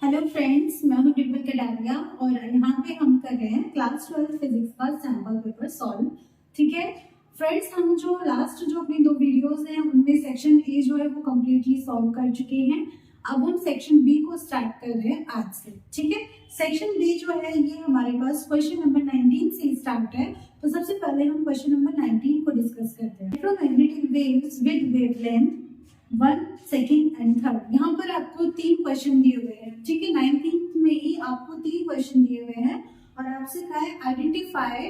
Hello friends, मैं हूं डिम्पल कटारिया और यहाँ पे हम कर रहे हैं क्लास 12 फिजिक्स का सैम्पल पेपर सॉल्व। ठीक है फ्रेंड्स, हम जो लास्ट अपनी दो वीडियोस हैं उनमें सेक्शन ए जो है वो कम्प्लीटली सॉल्व कर चुके हैं। अब हम सेक्शन बी को स्टार्ट कर रहे हैं आज से। ठीक है, सेक्शन बी जो है ये हमारे पास क्वेश्चन नंबर 19 से स्टार्ट है। तो सबसे पहले हम क्वेश्चन नंबर 19 को डिस्कस करते हैं। Electromagnetic waves with wavelength 1, 2 and 3। यहाँ पर आपको 3 क्वेश्चन दिए हुए हैं। ठीक है, 19th में ही आपको 3 क्वेश्चन दिए हुए हैं और आपसे कहा है identify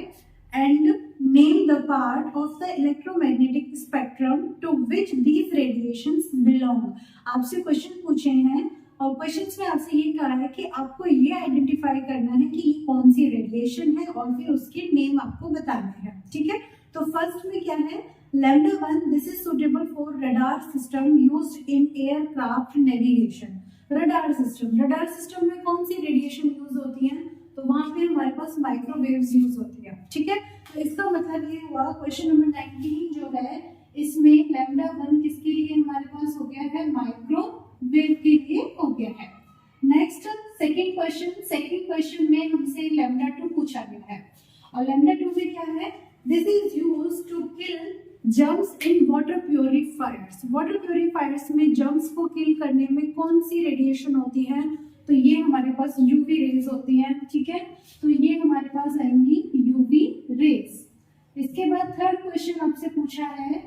and name the part of the electromagnetic spectrum to which these radiations belong. आपसे क्वेश्चन पूछे हैं और क्वेश्चंस में आपसे ये कहा है कि आपको ये आइडेंटिफाई करना है कि ये कौन सी रेडिएशन है और फिर उसके नेम आपको बताने हैं। ठीक है, तो फर्स्ट में क्या है, lambda 1 this is suitable for radar system used in aircraft navigation। radar system में कौन सी रेडिएशन यूज होती है, तो वहां पे हमारे पास माइक्रोवेव्स यूज होती है। ठीक है, तो इसका मतलब ये हुआ क्वेश्चन नंबर 19 जो है इसमें lambda 1 किसके लिए हमारे पास हो गया है, माइक्रोवेव के लिए हो गया है। नेक्स्ट सेकंड क्वेश्चन में हमसे lambda 2 पूछा गया है और lambda 2 में क्या है, this is used to kill germs in water purifiers. Water purifiers में जर्म्स को किल करने में कौन सी रेडिएशन होती है, तो ये हमारे पास यूवी रेज होती हैं। ठीक है, तो ये हमारे पास आएंगी यूवी रेज। इसके बाद थर्ड क्वेश्चन आपसे पूछा है,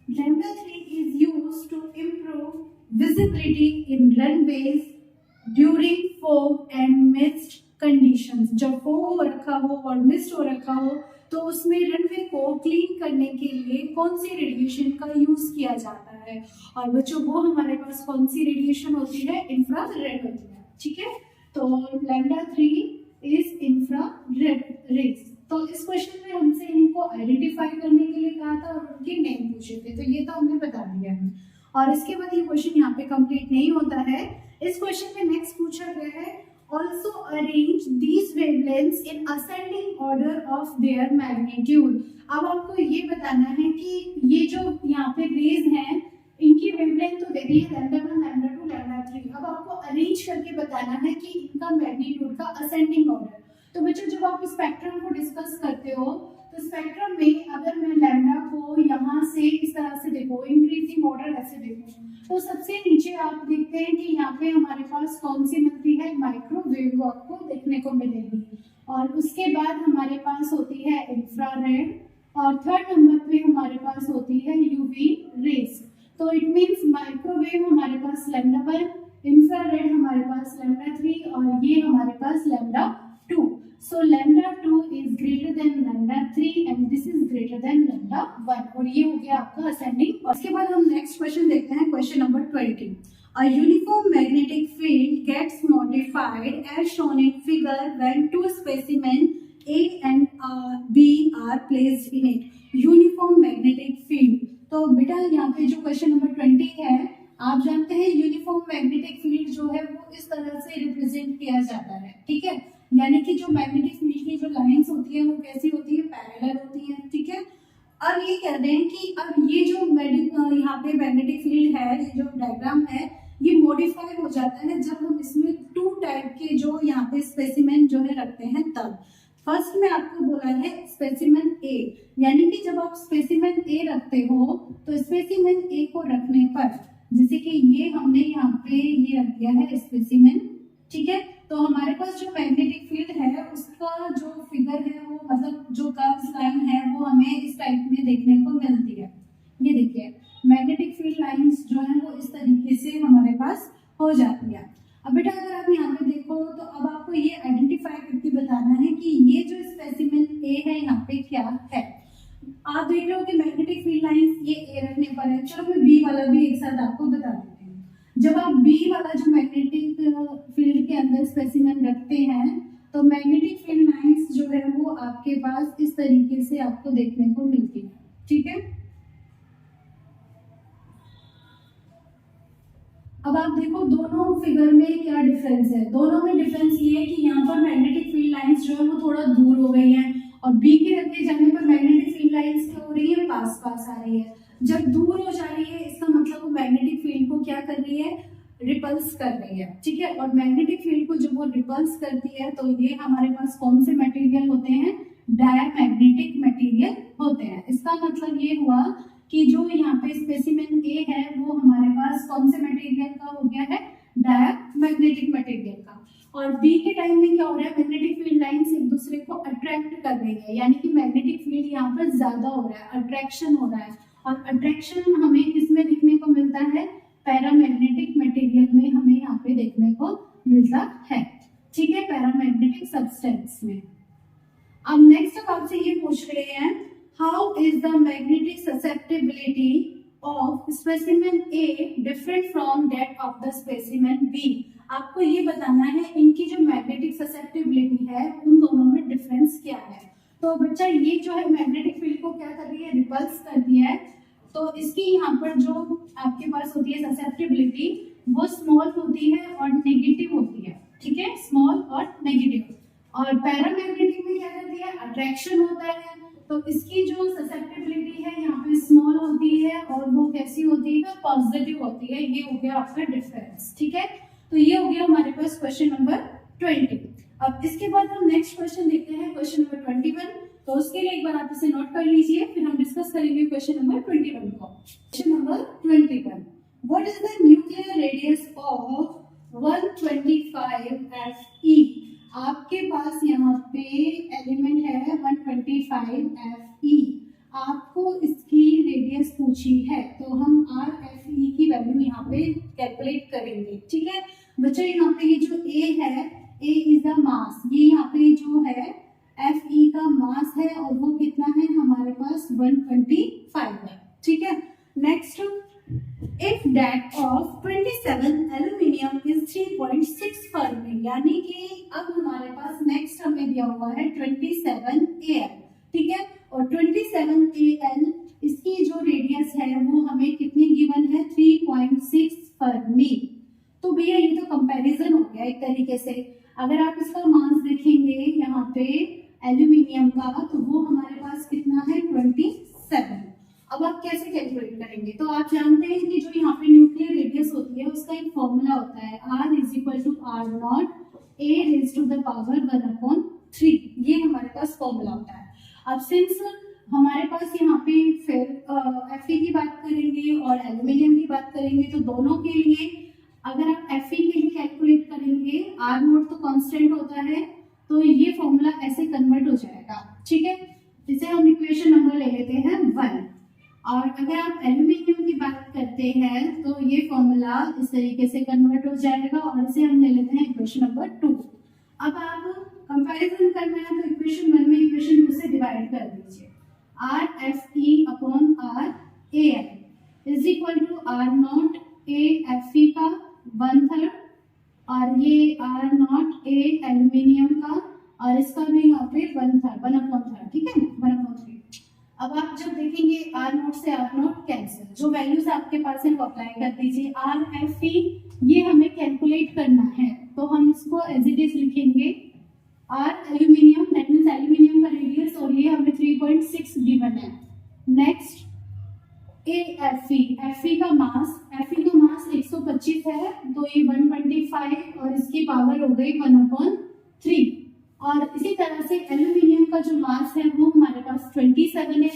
lambda 3 is used to improve visibility in runways during fog and mist conditions। जब fog हो रखा हो और मिस्ट हो रखा हो तो उसमें रनवे को क्लीन करने के लिए कौन सी रेडिएशन का यूज किया जाता है, और बच्चों वो हमारे पास कौन सी रेडिएशन होती है, इंफ्रारेड होती है। ठीक है, तो lambda 3 इज इंफ्रारेड रेज। तो इस क्वेश्चन में हमसे इनको आइडेंटिफाई करने के लिए कहा था और उनके नेम पूछे थे, तो ये तो हमने बता दिया है। और इसके बाद ये क्वेश्चन यहाँ पे कंप्लीट नहीं होता है। इस क्वेश्चन में नेक्स्ट पूछा गया है, also arrange these wavelengths in ascending order of their magnitude। अब आपको ये बताना है कि ये जो यहाँ पे रेज हैं इनकी वेवलेंथ तो दे दी है lambda 1, lambda 2, lambda 3। अब आपको अरेंज करके बताना है कि इनका मैग्नीट्यूड का असेंडिंग ऑर्डर। तो बच्चों जब आप स्पेक्ट्रम को डिस्कस करते हो तो स्पेक्ट्रम में अगर मैं लैम्डा को यहाँ से इस तरह से देखो, इंक्रीजिंग ऑर्डर ऐसे देखो, तो सबसे नीचे आप देखते हैं कि यहाँ पे हमारे पास कौन सी मिलती है, माइक्रोवेव आपको देखने को मिलेगी। और उसके बाद हमारे पास होती है इंफ्रारेड और थर्ड नंबर पे हमारे पास होती है यूवी रेज। तो इट मींस माइक्रोवेव हमारे पास लैम्डा 1, इंफ्रारेड हमारे पास लैम्डा 3 और ये हमारे पास lambda 2। So lambda 2 is greater than lambda 3 and this is greater than lambda 1 और ये हो गया आपका असेंडिंग। और इसके बाद हम नेक्स्ट क्वेश्चन देखते हैं, question number 20। A uniform magnetic field gets modified as shown in figure when two specimens A and B are placed in it। Uniform magnetic field, तो बेटा यहाँ पे जो क्वेश्चन नंबर 20 है, आप जानते हैं यूनिफॉर्म मैग्नेटिक फील्ड जो है वो इस तरह से रिप्रेजेंट किया जाता है। ठीक है, यानी कि जो मैग्नेटिक फील्ड की जो लाइंस होती है वो कैसी होती है, पैरेलल होती है। ठीक है, अब ये कह रहे हैं कि अब ये जो यहाँ पे मैग्नेटिक फील्ड है, ये जो डायग्राम है ये मॉडिफाई हो जाता है जब हम इसमें 2 टाइप के जो यहाँ पे स्पेसिमेन जो है रखते हैं तब। फर्स्ट में आपको बोला है स्पेसिमेन ए, यानी कि जब आप स्पेसिमेन ए रखते हो तो स्पेसिमेन ए को रखने पर, जैसे कि ये हमने यहाँ पे ये रख दिया है स्पेसिमेन। ठीक है, तो हमारे पास जो मैग्नेटिक फील्ड है उसका जो फिगर है वो मतलब जो कर्व्स लाइन है वो हमें इस टाइप में देखने को मिलती है। ये देखिए मैग्नेटिक फील्ड लाइंस जो है वो इस तरीके से हमारे पास हो जाती है। अब बेटा अगर आप यहाँ पे देखो तो अब आपको ये आइडेंटिफाई करके बताना है कि ये जो स्पेसिमेन ए है यहाँ पे क्या है। आप देख रहे हो कि मैग्नेटिक फील्ड लाइंस ये ए रखने पर है। चलो मैं बी वाला भी एक साथ आपको बता देती हूँ। जब आप बी वाला जो मैग्नेटिक फील्ड के अंदर स्पेसिमेन रखते हैं तो मैग्नेटिक फील्ड लाइंस जो है वो आपके पास इस तरीके से आपको देखने को मिलती है। ठीक है, अब आप देखो दोनों फिगर में क्या डिफरेंस है। दोनों में डिफरेंस ये है कि यहाँ पर मैग्नेटिक फील्ड लाइंस जो है वो थोड़ा दूर हो गई हैं और बी के रखे जाने पर मैग्नेटिक फील्ड लाइंस क्या हो रही है, पास पास आ रही है। जब दूर हो जा रही है इसका मतलब वो मैग्नेटिक फील्ड को क्या कर रही है, रिपल रिपल्स कर रही है, ठीक है। और मैग्नेटिक फील्ड को जब वो रिपल्स करती है तो ये हमारे पास कौन से मटेरियल होते हैं, डायमैग्नेटिक मटेरियल होते हैं। इसका मतलब ये हुआ कि जो यहाँ पे स्पेसिमेन ए है वो हमारे पास कौन से मटेरियल का हो गया है, डायमैग्नेटिक मटेरियल का। और बी के टाइम में क्या हो रहा है, मैग्नेटिक फील्ड लाइंस एक दूसरे को अट्रैक्ट कर रही है, यानी कि मैग्नेटिक फील्ड यहाँ पर ज्यादा हो रहा है, अट्रैक्शन हो रहा है। और अट्रैक्शन हमें किसमें देखने को मिलता है, पैरामैग्नेटिक मटेरियल में हमें यहाँ पे देखने को मिलता है, ठीक है, पैरामैग्नेटिक सब्सटेंस में। अब नेक्स्ट अब आपसे ये पूछ रहे हैं, how is the magnetic susceptibility of specimen A different from that of the specimen B. आपको ये बताना है इनकी जो मैग्नेटिक ससेप्टिबिलिटी है उन दोनों में डिफरेंस क्या है। तो बच्चा ये जो है मैग्नेटिक फील्ड को क्या कर रही है, रिपल्स कर दिया है, तो इसकी यहाँ पर जो आपके पास होती है ससेप्टिबिलिटी वो स्मॉल होती है और नेगेटिव होती है, ठीक है, स्मॉल और नेगेटिव। और पैरामैग्नेटिक में क्या करती है, अट्रैक्शन होता है, तो इसकी जो ससेप्टिबिलिटी है यहाँ पे स्मॉल होती है और वो कैसी होती है, पॉजिटिव होती है। ये हो गया आपका डिफरेंस, ठीक है। तो ये हो गया हमारे पास क्वेश्चन नंबर 20। अब इसके बाद हम नेक्स्ट क्वेश्चन देखते हैं, क्वेश्चन नंबर 21। तो उसके लिए एक बार आप इसे नोट कर लीजिए, फिर हम डिस्कस करेंगे क्वेश्चन नंबर 21 को। Question number 21, what is the nuclear radius of 125 Fe। आपके पास यहाँ पे एलिमेंट है 125 Fe, आपको इसकी रेडियस पूछी है, तो हम RFE की वैल्यू यहाँ पे कैलकुलेट करेंगे, ठीक है। बच्चों यहाँ पे ये जो A है, A इज द मास, ये यहाँ पे जो है Fe का मास है और वो कितना है हमारे पास 125 है, ठीक है। Next, if that of 27 aluminium is 3.6 Fermi, यानी कि अब हमारे पास नेक्स्ट हमें दिया हुआ है 27 Al, ठीक है। और 27 Al इसकी जो रेडियस है वो हमें कितनी गिवन है, 3.6 फर्मी। तो भैया ये तो कंपैरिजन हो गया एक तरीके से। अगर आप इसका मास देखेंगे यहाँ पे एल्यूमिनियम का, तो वो हमारे पास कितना है 27। अब आप कैसे कैलकुलेट करेंगे, तो आप जानते हैं कि जो यहाँ पे न्यूक्लियर रेडियस होती है उसका एक फॉर्मूला होता है, R = R0 A⁻⁴ ये हमारे पास फॉर्मूला होता है। अब सिंस हमारे पास यहाँ पे फिर Fe की बात करेंगे और एल्यूमिनियम की बात करेंगे, तो दोनों के लिए अगर आप Fe के लिए कैलकुलेट करेंगे, R0 तो कांस्टेंट होता है, तो ये फॉर्मूला ऐसे कन्वर्ट हो जाएगा, ठीक है। इसे हम इक्वेशन नंबर ले लेते हैं 1। और अगर आप एल्यूमिनियम की बात करते हैं तो ये फॉर्मूला इस तरीके से कन्वर्ट हो जाएगा और इसे हम ले लेते हैं इक्वेशन नंबर 2। अब आप कंपैरिजन करना है तो इक्वेशन 1 में इक्वेशन 2 से डिवाइड कर दीजिए। RFE/RAl is equal to R0 A Fe का 1/3 और ये R0 A एल्यूमिनियम का, और इसका भी यहाँ पे 1/3 1/3, ठीक है, 1/3। अब आप जब देखेंगे R0 से R0 कैंसिल, जो वैल्यूज आपके पास है वो अप्लाई कर दीजिए। RFE ये हमें कैलकुलेट करना है, तो हम इसको एज इट इज लिखेंगे R aluminium, that means aluminium का रेडियस, और ये हमें 3.6 गिवन है। नेक्स्ट Fe का मास, Fe का मास 125 है, तो ये 125 और इसकी पावर हो गई 1/3। और इसी तरह से एल्यूमिनियम का जो मास है वो हमारे पास 27 है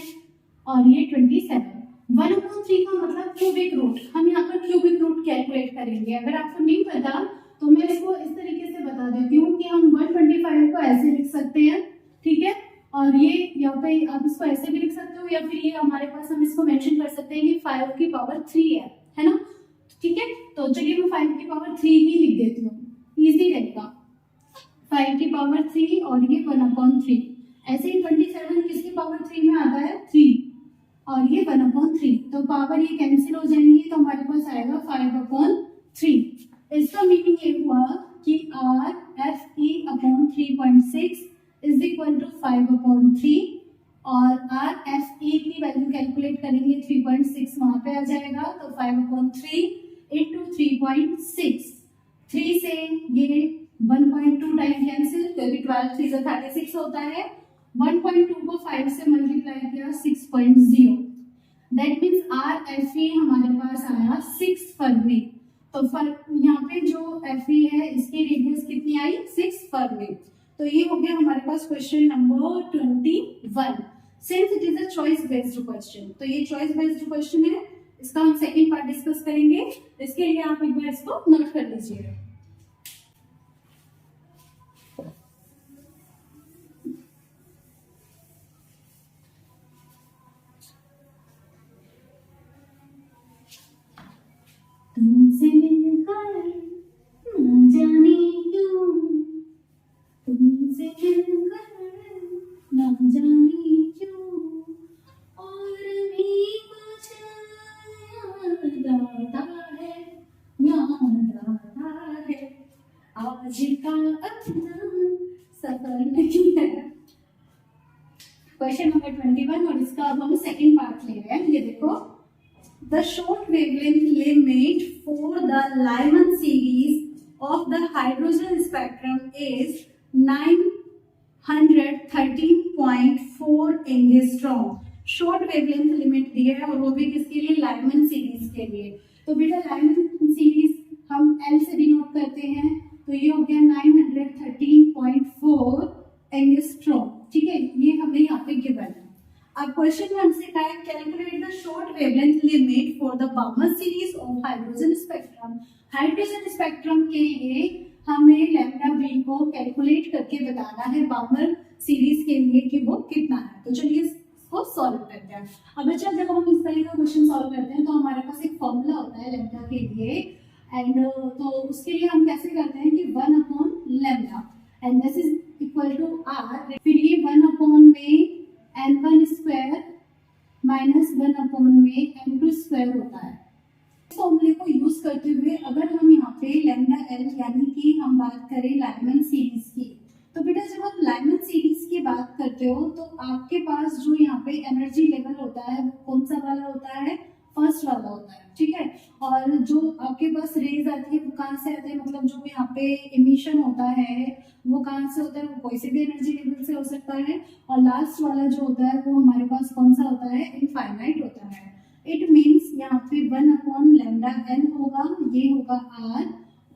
और ये 27। 1/3 का मतलब क्यूबिक रूट, हम यहाँ पर क्यूबिक रूट कैलकुलेट करेंगे। अगर आपको नहीं पता तो मैं इसको इस तरीके से बता देती हूँ कि हम 125 को ऐसे लिख सकते हैं, ठीक है, और ये यहाँ पे आप इसको ऐसे भी लिख सकते हो, या फिर ये हमारे पास हम इसको मेंशन कर सकते हैं कि 5⁻³ है ना, ठीक है। तो चलिए मैं 5⁻³ ही लिख देती हूँ, इजी रहेगा। 5⁻³ और ये 1/3, ऐसे ही 27 किसकी पावर 3 में आता है, 3, और ये 1/3, तो पावर ये कैंसिल हो जाएंगी, तो हमारे पास आएगा 5/3। इसका मीनिंग ये हुआ कि RFE/3.6 इज इक्वल टू 5/3, और RFE की वैल्यू कैलकुलेट करेंगे 3.6 वहां पे आ जाएगा, तो 5/3 × 3.6, 3 से ये 1.2 टाइम कैंसिल, क्योंकि 12 3 से 36 होता है। 1.2 को 5 से मल्टीप्लाई किया 6.0, दैट मीन्स RFE हमारे पास आया 6 फर्मी। तो यहाँ पे FE है, इसकी रेडियस कितनी आई 6 फर्मी। तो ये हो गया हमारे पास question number 21। Since it is a choice based question, तो ये चॉइस बेस्ड क्वेश्चन है, इसका हम सेकंड पार्ट डिस्कस करेंगे। इसके लिए आप एक बार इसको नोट कर लीजिए। तुमसे मिलकर न जाने क्यों, तुमसे मिलकर न जाने क्यों, और भी कुछ याद आता है, याद आता है, आज का अपना सफर नहीं है। क्वेश्चन नंबर 21 और इसका अब हम सेकंड पार्ट ले रहे हैं। ये देखो, the short wavelength limit for the Lyman series of the hydrogen spectrum is 913.4 angstrom. Short wavelength limit दिया है और वो भी किसके लिए, लाइमन सीरीज के लिए। तो बेटा लाइमन सीरीज हम L से डिनोट करते हैं, तो ये हो गया 913.4 एंगस्ट्रॉम। ठीक है, ये हमें यहाँ पे गिवन है। अब क्वेश्चन में हमसे कहा है calculate the short wavelength limit for the Barmer series of hydrogen spectrum. Hydrogen spectrum के लिए हमें लैम्डा बी को कैलकुलेट करके बताना है बार्मर सीरीज के लिए कि वो कितना है। तो चलिए इसको सॉल्व करते हैं। अब बच्चा जब हम इस तरह का क्वेश्चन सॉल्व करते हैं तो हमारे पास एक फॉर्मूला होता है लैम्डा के लिए, एंड तो उसके लिए हम कैसे करते हैं कि 1/लैम्डा and this is equal to r. फिर ये 1 में n1 स्क्वायर माइनस 1 में n2 स्क्वायर होता है। इस फॉर्मूले को यूज करते हुए अगर हम यहाँ पे लैम्डा एल यानी कि हम बात करें लाइमन सीरीज की, तो बेटा जब आप लाइमन सीरीज की बात करते हो तो आपके पास जो यहाँ पे एनर्जी लेवल होता है वो कौन सा वाला होता है, फर्स्ट वाला होता है। ठीक है, और जो आपके पास रेज आती है वो कहाँ से आते हैं, मतलब जो यहाँ पे इमिशन होता है वो कहाँ से होता है, वो कोई से भी एनर्जी लेवल से हो सकता है। और लास्ट वाला जो होता है वो हमारे पास कौन सा होता है, इनफाइनाइट होता है। इट मीन्स यहाँ पे 1/λn होगा, ये होगा r,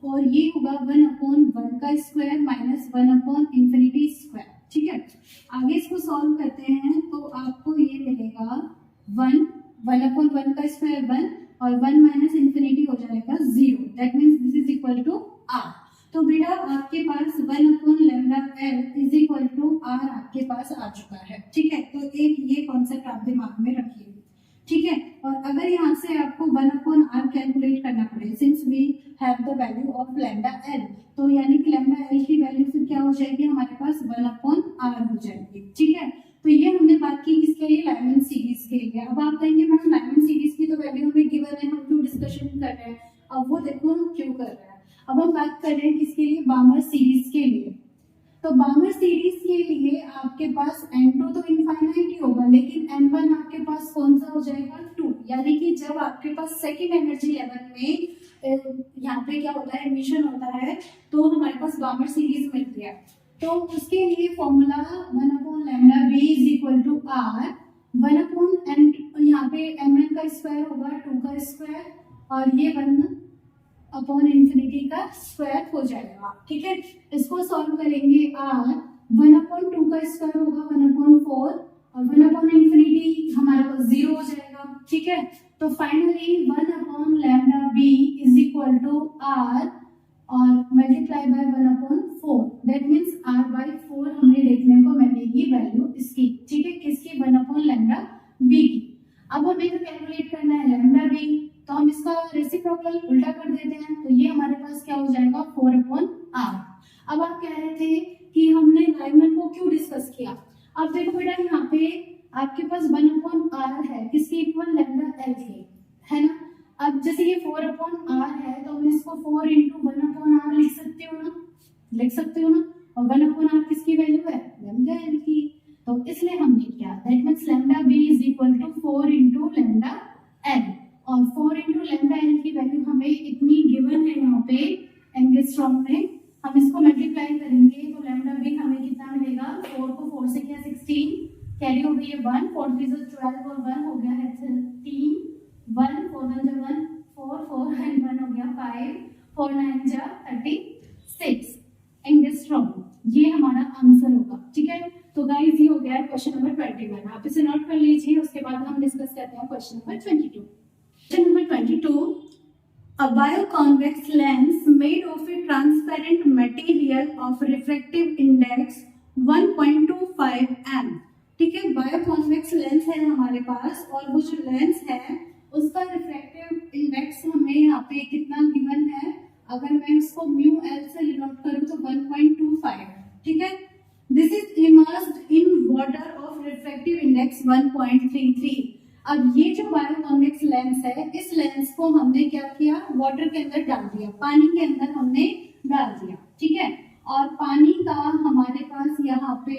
और ये होगा 1/1 का स्क्वायर माइनस 1/∞ स्क्वायर। ठीक है, आगे इसको सॉल्व करते हैं तो आपको ये मिलेगा 1/1 का स्क्वायर 1 और 1 माइनस इन्फिनिटी हो जाएगा 0। That means this is equal to r। तो बेटा आपके पास 1/λl is equal to r आपके पास आ चुका है। ठीक है, तो एक ये कॉन्सेप्ट आप दिमाग में रखिए। ठीक है, और अगर यहाँ से आपको 1/r कैलकुलेट करना पड़े, since we have the value of lambda L, तो यानी कि लैम्डा एल की वैल्यू फिर क्या हो जाएगी हमारे पास 1/r हो जाएगी। ठीक है, तो ये हमने बात की किसके लिए, लाइमन सीरीज के लिए। अब आप कहेंगे मैडम लाइमन सीरीज की तो वैल्यू हमें गिवन है, हम क्यों डिस्कशन कर रहे हैं। अब वो देखो हम क्यों कर रहे हैं। अब हम बात कर रहे हैं किसके लिए, बार्मर सीरीज के लिए। तो बार्मर सीरीज के लिए आपके पास n2 तो इनफाइनाइट ही होगा, लेकिन n1 आपके पास कौन सा हो जाएगा 2। यानी कि जब आपके पास सेकेंड एनर्जी लेवल में यहाँ पे क्या होता है, एमिशन होता है, तो हमारे पास बार्मर सीरीज मिलती है। तो उसके लिए formula 1/λb is equal to r 1/n, यहाँ पे n1 का स्क्वायर होगा 2 का स्क्वायर और ये 1/∞ का स्क्वायर हो जाएगा। ठीक है, इसको सॉल्व करेंगे r 1/2 का स्क्वायर होगा 1/4 और 1/∞ हमारे पास 0 हो जाएगा। ठीक है, तो finally 1/λb is equal to r और multiply by 1/4। That means r/4 हमें देखने को मिलेगी वैल्यू इसकी। ठीक है, किसकी, 1/λb की। अब हमें तो कैलकुलेट करना है लैम्डा बी, तो हम इसका रेसिप्रोकल उल्टा कर देते हैं, तो ये हमारे पास क्या हो जाएगा 4/r। अब आप कह रहे थे कि हमने लाइमन को क्यों डिस्कस किया। अब देखो बेटा यहाँ पे आपके पास 1/r है, किसके इक्वल, लैम्डा एल के, है ना। अब जैसे ये 4/r है तो हम इसको 4 × 1/r लिख सकते हो ना, लिख सकते हो ना। और 1/r किसकी वैल्यू है, लैम्डा एल की, तो इसलिए हमने किया। That means lambda B is equal to 4 × lambda L, और 4 × लैम्डा एल की वैल्यू हमें इतनी गिवन है यहाँ पे एंगस्ट्रॉम में। हम इसको मल्टीप्लाई करेंगे तो लैम्डा बी हमें कितना मिलेगा, 4 को 4 से किया 16, कैरी हो गई है 1, 4 3 12 और 1 हो गया है 13, 1 4 1 1 4 4 एंड 1 हो गया 5, 4 9 जा 36 एंगस्ट्रॉम, ये हमारा आंसर होगा। ठीक है, तो गाइस ये हो गया क्वेश्चन नंबर 21। आप इसे नोट कर लीजिए, उसके बाद हम डिस्कस करते हैं question number 22। Question number 22, a bioconvex lens made of a transparent material of refractive index 1.25 m। ठीक है, बायोकॉन्वेक्स लेंस है हमारे पास, और वो जो लेंस है उसका रिफ्रैक्टिव इंडेक्स हमें यहाँ पे कितना गिवन है, अगर मैं इसको म्यू एल से डिनोट करूँ तो 1.25। ठीक है, this is immersed in water of refractive index 1.33। अब ये जो बायोकॉन्वेक्स लेंस है, इस लेंस को हमने क्या किया, वाटर के अंदर डाल दिया, पानी के अंदर हमने डाल दिया। ठीक है, और पानी का हमारे पास यहाँ पे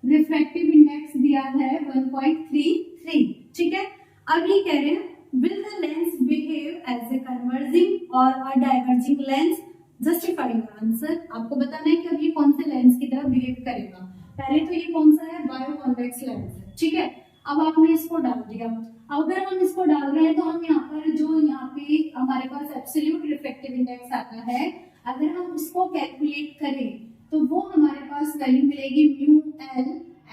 रिफ्रैक्टिव इंडेक्स दिया है 1.33। ठीक है, अब ये कह रहे हैं will the lens behave as a converging or a diverging lens? Justify your answer। आपको बताना है कि अब ये कौन से लेंस की तरह बिहेव करेगा। पहले तो ये कौन सा है, बायोकॉन्वेक्स लेंस है। ठीक है, अब आपने इसको डाल दिया, अगर हम इसको डाल रहे हैं तो हम यहाँ पर जो यहाँ पे हमारे पास एब्सोल्यूट रिफ्रैक्टिव इंडेक्स आता है, अगर हम उसको कैलकुलेट करें तो वो हमारे पास वैल्यू मिलेगी mu L,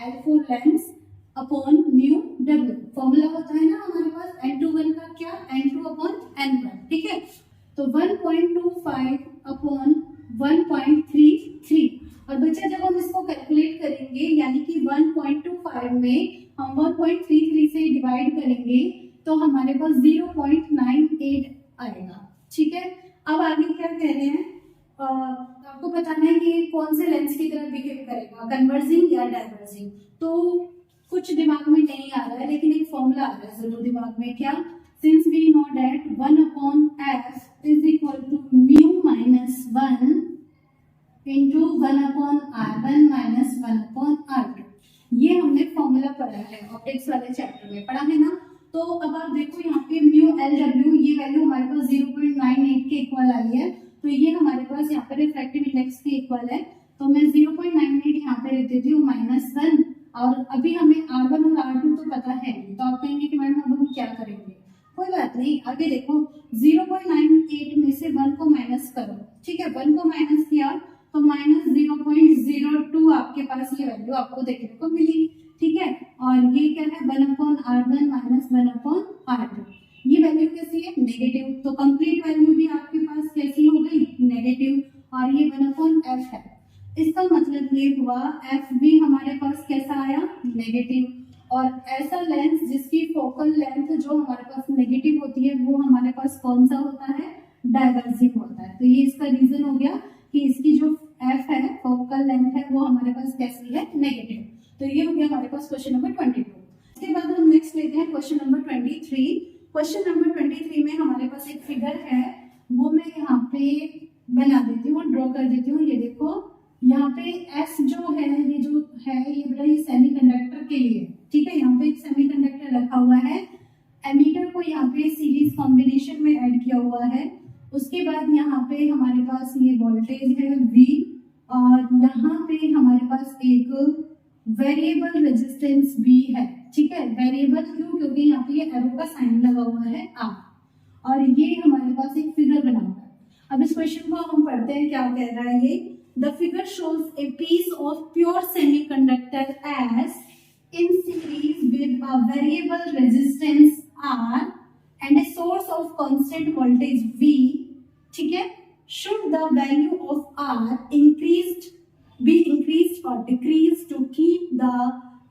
L for Lenz upon mu W. Formula होता है ना हमारे पास n21 का क्या, n2 अपॉन n1। ठीक है, तो 1.25 अपॉन 1.33, और बच्चा जब हम इसको कैलकुलेट करेंगे यानी कि 1.25 में हम 1.33 से डिवाइड करेंगे तो हमारे पास 0.98 आएगा। ठीक है, अब आगे क्या कह रहे हैं, आपको बताना है कि कौन से लेंस की तरह बिहेव करेगा, कन्वर्जिंग या डाइवर्जिंग। तो कुछ दिमाग में नहीं आ रहा है, लेकिन एक फॉर्मूला आ रहा है जरूर दिमाग में, क्या, since we know that 1 upon F is equal to mu minus 1 into 1 upon r1 minus 1 upon r2। ये हमने फॉर्मूला पढ़ा है, ऑप्टिक्स वाले चैप्टर में पढ़ा है ना। तो अब आप देखो यहाँ पे म्यू एल डब्ल्यू, ये वैल्यू हमारे पास 0.98 के इक्वल आई है, तो ये हमारे पास यहाँ पे रिफ्रैक्टिव इंडेक्स के इक्वल है, तो मैं 0.98 यहाँ पे रख देती हूँ -1, और अभी हमें R1 और R2 तो पता है, तो आप कहेंगे कि मैडम हम क्या करेंगे, कोई बात नहीं, आगे देखो 0.98 में से 1 को माइनस करो। ठीक है, 1 को माइनस किया तो -0.02 आपके पास ये वैल्यू आपको देखने को मिली। ठीक है, और ये क्या है 1 upon R1 minus 1 upon R2, ये वैल्यू कैसी है, नेगेटिव, तो कंप्लीट वैल्यू भी आपके पास कैसी हो गई, नेगेटिव, और ये 1 अपॉन एफ है। इसका मतलब ये हुआ एफ भी हमारे पास कैसा आया, नेगेटिव, और ऐसा लेंस जिसकी फोकल लेंथ जो हमारे पास नेगेटिव होती है वो हमारे पास कौन सा होता है, डाइवर्जिंग होता है। तो ये इसका रीजन हो गया कि इसकी जो एफ है, फोकल लेंथ है, वो हमारे पास कैसी है, नेगेटिव। तो ये हो गया हमारे पास क्वेश्चन नंबर 22। इसके बाद हम नेक्स्ट लेते हैं क्वेश्चन नंबर 23। क्वेश्चन नंबर 23 में हमारे पास एक फिगर है, वो मैं यहाँ पे बना देती हूँ, ड्रॉ कर देती हूँ। ये देखो यहाँ पे एस जो है, ये जो है ये बड़ा ही सेमीकंडक्टर के लिए। ठीक है, यहाँ पे एक सेमीकंडक्टर रखा हुआ है, एमीटर को यहाँ पे सीरीज कॉम्बिनेशन में ऐड किया हुआ है। उसके बाद यहाँ पे हमारे पास ये वोल्टेज है V, और यहाँ पे हमारे पास एक वेरिएबल रेजिस्टेंस B है। ठीक है, वेरिएबल क्यों, क्योंकि यहाँ पे ये एरो का साइन लगा हुआ है R, और ये हमारे पास एक फिगर बना हुआ है। अब इस क्वेश्चन को हम पढ़ते हैं, क्या कह रहा है ये, the figure shows a piece of pure semiconductor S in series with a variable resistance R and a source of constant voltage V, ठीक है, should the value of R be increased or decreased to keep the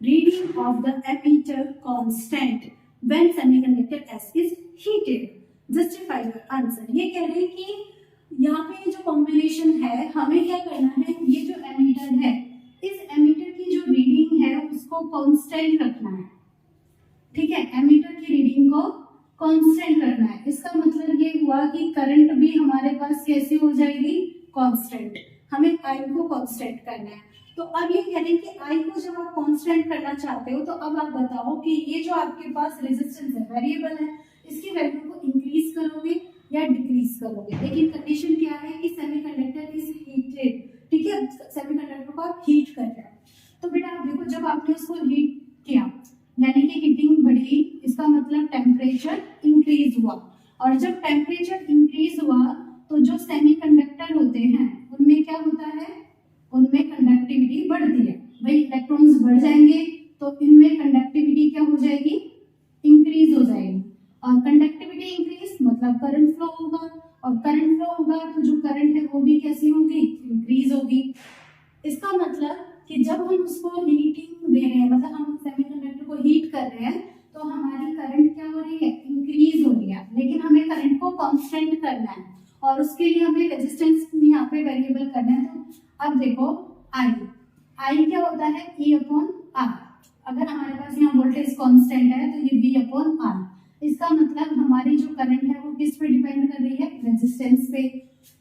reading of the ammeter constant when semiconductor S is heated? Justify your answer। ये कह रहे हैं कि यहाँ पे जो कॉम्बिनेशन है, हमें क्या करना है, ये जो एमीटर है, इस एमीटर की जो रीडिंग है उसको कांस्टेंट रखना है। ठीक है, एमीटर की रीडिंग को कांस्टेंट रखना है। इसका मतलब ये हुआ कि करंट भी हमारे पास कैसे हो जाएगी, कांस्टेंट। हमें आई को कांस्टेंट करना है। तो अब ये कह रहे हैं कि आई को जब आप कांस्टेंट करना चाहते हो, तो अब आप बताओ कि ये जो आपके पास रेजिस्टेंस है, वेरिएबल है, इसकी वैल्यू को इंक्रीज करोगे या डिक्रीज करोगे। लेकिन कंडीशन क्या है कि सेमीकंडक्टर इज हीटेड। ठीक है, सेमीकंडक्टर को आप हीट कर रहे हैं, तो बेटा आप देखो जब आपने उसको हीट किया यानी कि हीटिंग बढ़ी, इसका मतलब टेम्परेचर इंक्रीज हुआ, और जब टेम्परेचर इंक्रीज हुआ तो जो सेमीकंडक्टर होते हैं उनमें क्या होता है, उनमें कंडक्टिविटी बढ़ती है। भाई इलेक्ट्रॉन्स बढ़ जाएंगे तो इनमें कंडक्टिविटी क्या हो जाएगी, इंक्रीज हो जाएगी, और कंडक्टिविटी इंक्रीज मतलब करंट फ्लो होगा, और करंट फ्लो होगा तो जो करंट है वो भी कैसी होगी, इंक्रीज होगी। इसका मतलब कि जब हम उसको हीटिंग दे रहे हैं, मतलब हम सेमीकंडक्टर को हीट कर रहे हैं, तो हमारी करंट क्या हो रही है, इंक्रीज हो रही है, लेकिन हमें करंट को कांस्टेंट करना है और उसके लिए हमें रेजिस्टेंस यहाँ पे वेरिएबल करना है। तो अब देखो आई क्या होता है, E अपॉन आर। अगर हमारे पास यहाँ वोल्टेज कांस्टेंट है तो ये V अपॉन आर। इसका मतलब हमारी जो करंट है वो किस पे डिपेंड कर रही है, रेजिस्टेंस पे।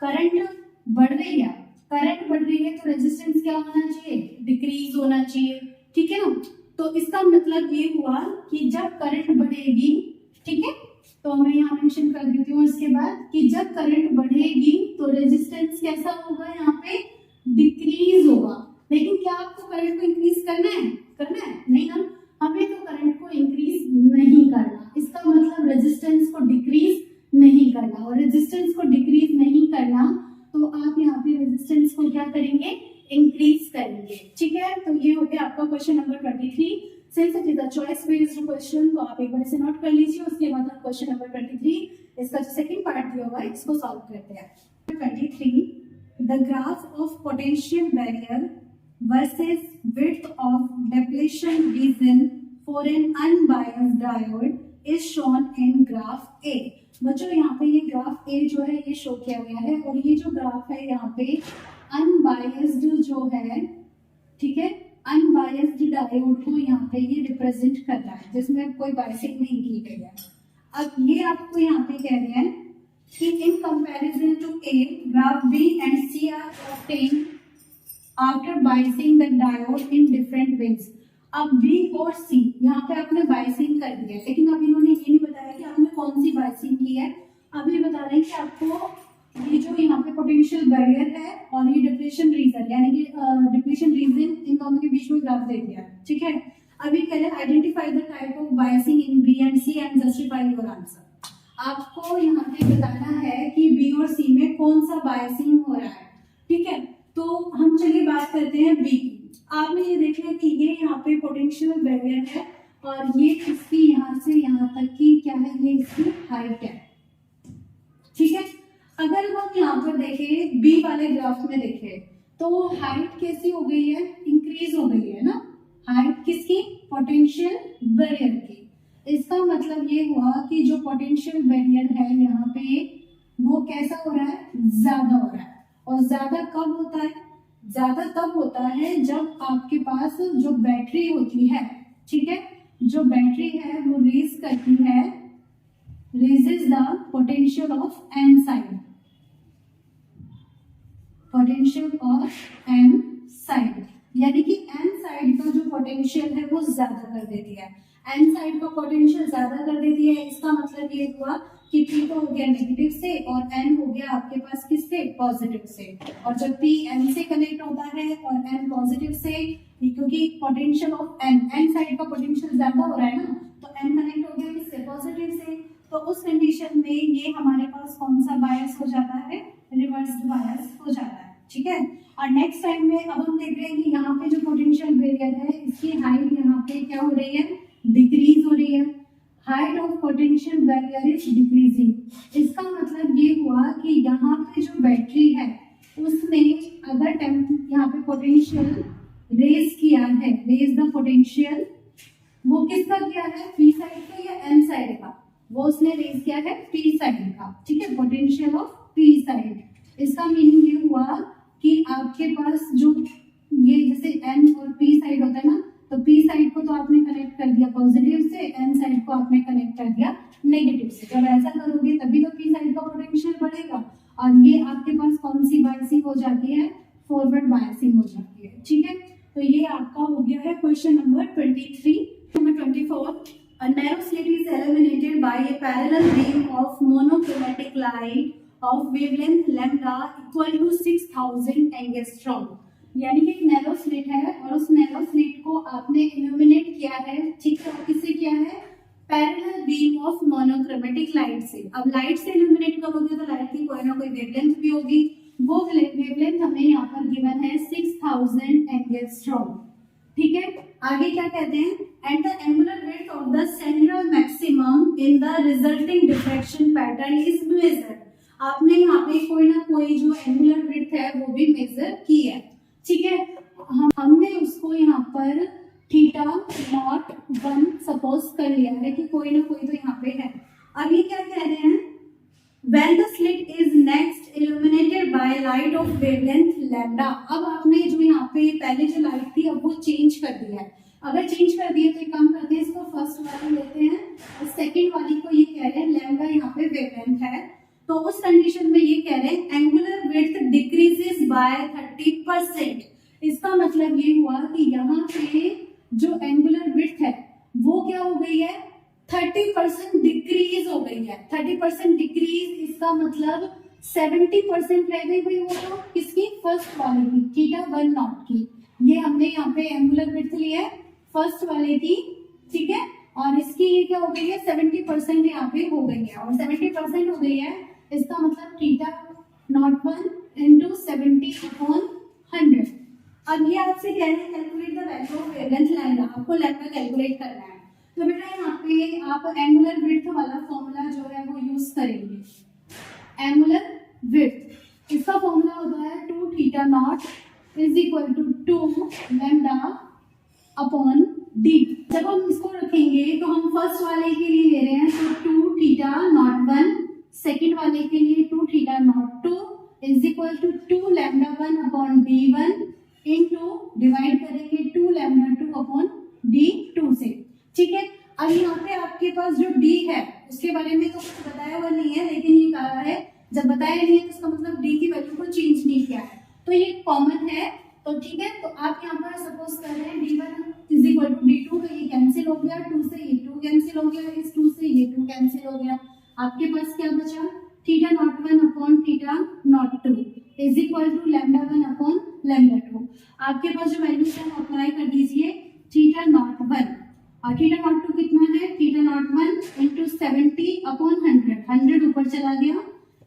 करंट बढ़ रही है, करंट बढ़ रही है तो रेजिस्टेंस क्या होना चाहिए, डिक्रीज होना चाहिए, ठीक है ना। तो इसका मतलब ये हुआ कि जब करंट बढ़ेगी, ठीक है, तो मैं यहाँ मेंशन कर देती हूँ इसके बाद कि जब करंट बढ़ेगी तो रेजिस्टेंस कैसा होगा, यहाँ पे डिक्रीज होगा। लेकिन क्या आपको करंट को इंक्रीज करना है, नहीं ना, हमें तो करंट को इंक्रीज नहीं करना। इसका मतलब रेजिस्टेंस को डिक्रीज नहीं करना, और रेजिस्टेंस को डिक्रीज नहीं करना तो आप यहाँ पे रेजिस्टेंस को क्या करेंगे, इंक्रीज करेंगे, ठीक है। तो ये हो गया आपका question number 23। Since it is a choice based question तो आप एक बार इसे नोट कर लीजिए। उसके बाद हम क्वेश्चन नंबर 23 इसका जो सेकंड पार्ट दिया हुआ है इसको सॉल्व करते हैं। 23 the graph of potential barrier versus width of depletion region for an unbiased diode is shown in graph A। बच्चों यहाँ पे ये ग्राफ A जो है ये शो किया गया है, और ये जो ग्राफ है यहाँ पे अनबायस्ड जो है, ठीक है, अनबायस्ड डायोड को यहाँ पे ये रिप्रेजेंट कर रहा है, जिसमें कोई बायसिंग नहीं की गई है। अब ये आपको यहाँ पे कह रहे हैं कि in comparison to A graph B and C are obtained after biasing the diode in different ways. अब B और C यहाँ पे आपने बाइसिंग कर दिया, लेकिन अब इन्होंने ये नहीं बताया कि आपने कौन सी बाइसिंग की है। अब ये बता रहे हैं कि आपको ये जो यहाँ पे पोटेंशियल बैरियर है और ये डिप्लेशन रीजन, यानी कि डिप्लेशन रीजन इन दोनों के बीच में ग्राफ दे दिया है, ठीक है। अभी कह रहे हैं identify the type of biasing in B and C and justify your answer. आपको यहाँ पे बताना है कि B और C में कौन सा बाइसिंग हो रहा है, ठीक है। तो हम चलिए बात करते हैं बी की। आपने ये देख लिया कि ये यहाँ पे पोटेंशियल बैरियर है और ये इसकी यहाँ से यहाँ तक की क्या है, ये इसकी हाइट है, ठीक है। अगर हम यहाँ पर देखें बी वाले ग्राफ में देखें तो हाइट कैसी हो गई है, इंक्रीज हो गई है ना। हाइट किसकी, पोटेंशियल बैरियर की। इसका मतलब ये हुआ कि जो पोटेंशियल बैरियर है यहाँ पे वो कैसा हो रहा है, ज्यादा हो रहा है। और ज्यादा कब होता है, ज्यादा तब होता है जब आपके पास जो बैटरी होती है, ठीक है, जो बैटरी है वो रेज करती है, raises the potential of N side, potential of N side, यानी कि एन साइड का जो पोटेंशियल है वो ज्यादा कर देती है। एन साइड का पोटेंशियल ज्यादा कर देती है, इसका मतलब ये हुआ कि P तो हो गया नेगेटिव से और N हो गया आपके पास किससे, पॉजिटिव से। और जब P N से कनेक्ट होता है और N पॉजिटिव से, क्योंकि पोटेंशियल ऑफ N साइड का पोटेंशियल ज्यादा हो रहा है ना, तो N कनेक्ट हो गया किससे, पॉजिटिव से। तो उस कंडीशन में ये हमारे पास कौन सा बायस हो जाता है, रिवर्स बायस हो जाता है, ठीक है। और नेक्स्ट टाइम में अब हम देख रहे हैं कि यहाँ पे जो पोटेंशियल बैरियर है इसकी हाइट यहाँ पे क्या हो रही है, डिक्रीज हो रही है। Height of potential barrier is decreasing. इसका मतलब ये हुआ कि यहाँ पे जो बैटरी है उसमें अगर यहाँ पे पोटेंशियल रेज किया है, रेज द पोटेंशियल, वो किसका किया है, पी साइड का या एन साइड का, वो उसने रेज किया है पी साइड का, ठीक है, पोटेंशियल ऑफ पी साइड। इसका मीनिंग ये हुआ कि आपके पास जो ये जैसे एन और पी साइड होता है ना, तो P साइड को तो आपने कनेक्ट कर दिया पॉजिटिव से, N साइड को आपने कनेक्ट कर दिया नेगेटिव से। जब ऐसा करोगे तभी तो P साइड का पोटेंशियल बढ़ेगा, और ये आपके पास कौन सी बायसिंग हो जाती है, फॉरवर्ड बायसिंग हो जाती है, ठीक है। तो ये आपका हो गया है question number 23। Number 24, a narrow slit is illuminated by a parallel beam of monochromatic light of wavelength lambda equal to 6000 angstrom। यानी कि एक नैरो स्लिट है और उस नैरो स्लिट को आपने इल्यूमिनेट किया है, ठीक है, किससे किया है, parallel beam beam of monochromatic light से। अब लाइट से इल्यूमिनेट करोगे तो लाइट की कोई ना कोई वेवलेंथ भी होगी, वो वेवलेंथ हमें यहाँ पर गिवन है 6000 एंगस्ट्रॉम। ठीक है, आगे क्या कहते हैं, at the angular width of the central maximum in the resulting diffraction pattern is measured. आपने यहाँ पे कोई ना कोई जो एंगुलर विड्थ है वो भी मेजर की है। ठीक है, हमने उसको यहाँ पर थीटा नॉट 1 सपोज कर लिया है कि कोई ना कोई तो यहाँ पे है। अब ये क्या कह रहे हैं, when the slit is next illuminated by light of wavelength lambda। अब आपने जो यहाँ पे पहले जो लाइट थी अब वो चेंज कर दिया है। अगर चेंज कर दिया तो एक काम करते हैं, इसको फर्स्ट वाली लेते हैं और सेकंड वाली को ये कह रहे हैं लैम्डा यहाँ पे वेवलेंथ है, तो उस कंडीशन में ये कह रहे हैं एंगुलर विड्थ डिक्रीजेस बाय 30%। इसका मतलब ये हुआ कि यहाँ पे जो एंगुलर विड्थ है वो क्या हो गई है, 30% डिक्रीज हो गई है। 30% डिक्रीज इसका मतलब 70% रह गई भाई, वो तो किसकी, फर्स्ट वाले की, थीटा 1 नॉट की। ये हमने यहाँ पे एंगुलर विड्थ लिया है फर्स्ट वाले की। ठीक है, और इसकी ये क्या हो गई है, 70% यहाँ पे हो गई है, और 70% हो गई है इसका मतलब थीटा नॉट 1 इंटू 70/100। अब ये आपसे कह रहे हैं calculate the value of wavelength lambda, आपको लैम्डा कैलकुलेट करना है। तो बेटा यहाँ पे आप एंगुलर विड्थ वाला फॉर्मूला जो है वो यूज करेंगे। एंगुलर विड्थ इसका फॉर्मूला होता है 2 theta naught is equal to 2 lambda upon D. जब हम इसको रखेंगे तो हम फर्स्ट वाले के लिए ले रहे हैं तो 2 थीटा नॉट 1, सेकेंड वाले के लिए 2 theta naught 2 is equal to 2 lambda 1 upon D 1 into divide करेंगे 2 लैम्डा 2 अपॉन डी 2 से। ठीक है, अब यहाँ पे आपके पास जो D है उसके बारे में तो कुछ बताया हुआ नहीं है, लेकिन ये कहा है जब बताया नहीं है तो इसका मतलब D की वैल्यू को चेंज नहीं किया है, तो ये कॉमन है। तो ठीक है, तो आप यहाँ पर सपोज कर रहे हैं D1 is equal to D2, तो ये कैंसिल हो गया, 2 से ये 2 कैंसिल हो गया, इस 2 से ये 2 कैंसिल हो गया। आपके पास क्या बचा, theta naught 1 upon theta naught 2 is equal to lambda 1 upon lambda 2। आपके पास जो वैल्यू है अप्लाई कर दीजिए, थीटा नॉट 1 और थीटा नॉट 2 कितना है, थीटा नॉट 1 इंटू 70/100, 100 ऊपर चला गया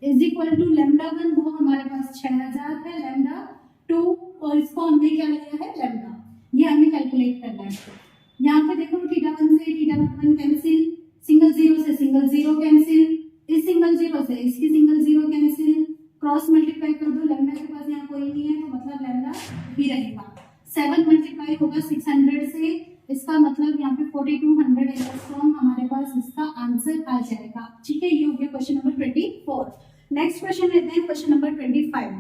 इज इक्वल टू लैम्डा 1 वो हमारे पास 6000 है, लैम्डा 2 और इसको हमने क्या लिया है लैम्डा, ये हमें कैलकुलेट करना है। यहाँ पे देखो थीटा 1 से theta naught 1 cancel, single zero से सिंगल जीरो कैंसिल, इस सिंगल जीरो से इसकी single zero cancel, cross multiply कर दो, लैम्डा के पास यहाँ कोई नहीं है तो मतलब लैम्डा ही रहेगा। 7 मल्टीप्लाई होगा 600 से, इसका मतलब यहाँ पे 4200 एंगस्ट्रॉम हमारे पास इसका आंसर आ जाएगा। ठीक है, ये हो गया क्वेश्चन नंबर 24। नेक्स्ट क्वेश्चन लेते हैं question number 25।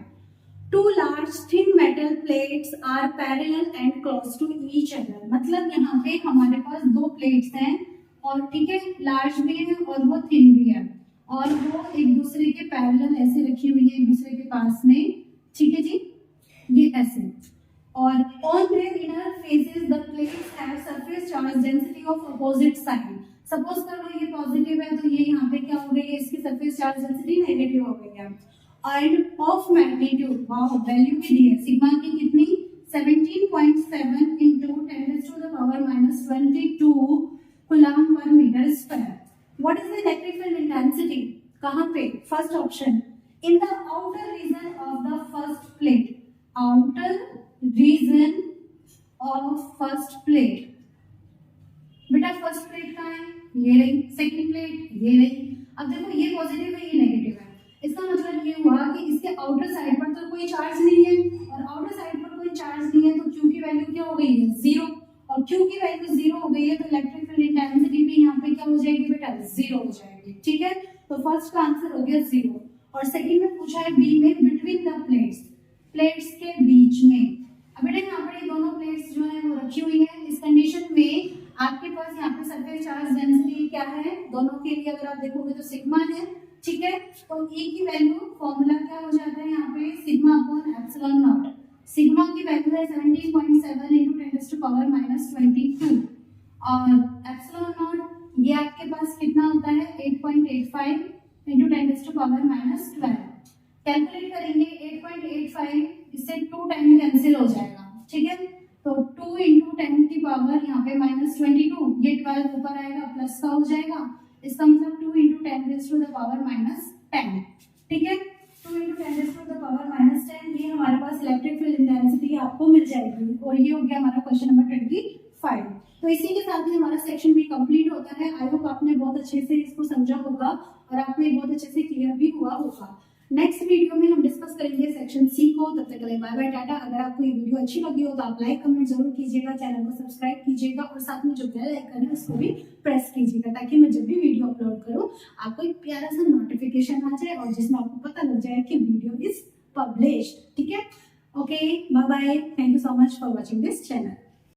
2 large thin metal plates are parallel and close to each other। मतलब यहाँ पे हमारे पास 2 प्लेट्स हैं और ठीक है लार्ज भी है और वो थिन भी है और वो एक दूसरे के पैरेलल ऐसे रखी हुई है एक दूसरे के पास में। ठीक है जी, ये ऐसे, और on their inner faces the plates have surface charge density of opposite sign। Suppose कर लो ये पॉजिटिव है तो ये यहाँ पे क्या हो गई है, इसकी सरफेस चार्ज डेंसिटी नेगेटिव हो गई है। एंड ऑफ मैग्नीट्यूड, वाओ वैल्यू भी दी है, सिग्मा की कितनी 17.7 into 10⁻⁻22 coulomb per metre square. What is the electric field intensity, कहाँ पे, first option in the outer region of the first plate, outer region of first plate. बेटा first plate कहाँ है, ये रही, सेकंड प्लेट ये रही। अब देखो ये पॉजिटिव है ये नेगेटिव है, इसका मतलब ये हुआ कि इसके आउटर साइड पर तो कोई चार्ज नहीं है और आउटर साइड पर कोई चार्ज नहीं है तो Q की वैल्यू क्या हो गई है, 0, और Q की वैल्यू 0 हो गई है तो इलेक्ट्रिक फील्ड इंटेंसिटी भी यहाँ पे क्या हो जाएगी बेटा, 0 हो जाएगी। ठीक है, तो फर्स्ट का आंसर हो गया 0। और सेकंड में पूछा है बी में बिटवीन द प्लेट्स, प्लेट्स के बीच में। अब बेटा यहाँ पर ये दोनों प्लेट्स जो है वो रखी हुई है, इस कंडीशन में आपके पास यहाँ पे सरफेस चार्ज डेंसिटी क्या है, दोनों के लिए अगर आप देखोगे तो सिग्मा है। ठीक है, तो E की वैल्यू फॉर्मूला क्या हो जाता है यहाँ पे, sigma upon epsilon not. Sigma की वैल्यू है 17.7 इंटू 10⁻⁻22 और एप्सिलॉन नॉट ये आपके पास कितना होता है 8.85 इंटू 10⁻⁻12। कैलकुलेट करेंगे 8.85, इससे 2 टाइम कैंसिल हो जाएगा। ठीक है, तो 2 इंटू 10 की पावर यहाँ पे -22, ये 12 ऊपर आएगा प्लस का हो जाएगा, इसका मतलब 2 × 10⁻⁻10, ठीक है। 2 × 10⁻⁻10 ये हमारे पास इलेक्ट्रिक फील्ड इंटेंसिटी आपको मिल जाएगी, और ये हो गया हमारा क्वेश्चन नंबर 25। तो इसी के साथ ही हमारा सेक्शन भी कंप्लीट होता है। आई होप आपने बहुत अच्छे से इसको समझा होगा और आपको ये बहुत अच्छे से क्लियर भी हुआ होगा। नेक्स्ट वीडियो में हम डिस्कस करेंगे सेक्शन सी को। तब तक के लिए बाय बाय, टाटा। अगर आपको ये वीडियो अच्छी लगी हो तो आप लाइक कमेंट जरूर कीजिएगा, चैनल को सब्सक्राइब कीजिएगा और साथ में जो बेल आइकन है उसको भी प्रेस कीजिएगा, ताकि मैं जब भी वीडियो अपलोड करूं आपको एक प्यारा सा नोटिफिकेशन आ जाए और जिसमें आपको पता लग जाए कि वीडियो इज पब्लिश्ड, ठीक है। Okay, bye bye, thank you so much for watching this channel.